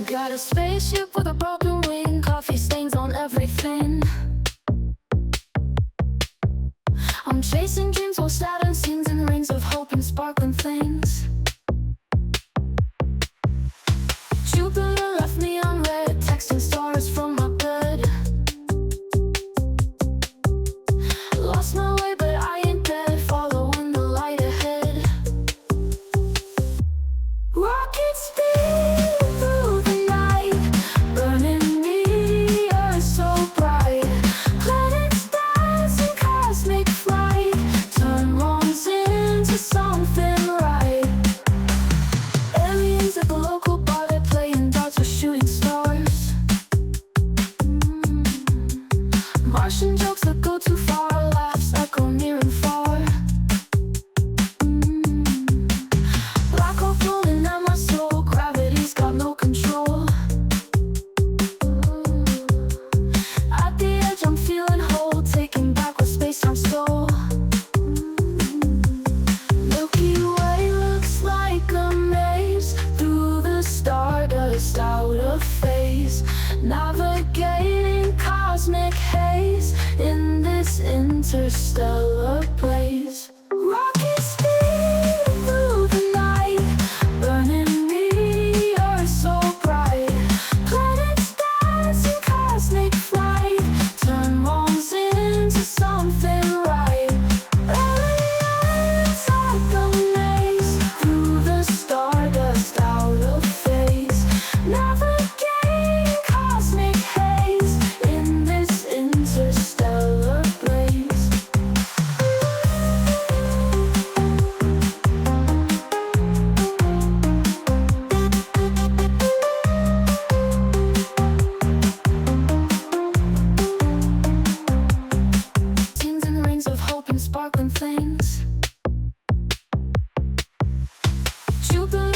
Got a spaceship with a broken wing, coffee stains on everything. I'm chasing dreams while Saturn sings in rings of hope and sparkling things. Jupiter left me on red, texting stars from my bed. Lost my way but I ain't dead, following the light ahead. Rocket speed through the night, burning me, earth so bright. Planets dance in cosmic flight, turn wrongs into something right. Aliens at the local bar, they're playing darts or shooting stars. Martian jokes that go too far, laughs echo near and far. Black hole pulling at my soul, gravity's got no control. At the edge I'm feeling whole, taking back what space-time stole. Milky Way looks like a maze, through the stardust out of phase. Navigating cosmic haze, in this interstellar blaze. Rocket speed through the night, burning me, earth so bright. Planets dance in cosmic flight, turn wrongs into something right. Aliens at the maze, through the stardust out of phase. Navigating cosmic haze, in this interstellar blaze. Scenes and rings of hope and sparkling things. Jupiter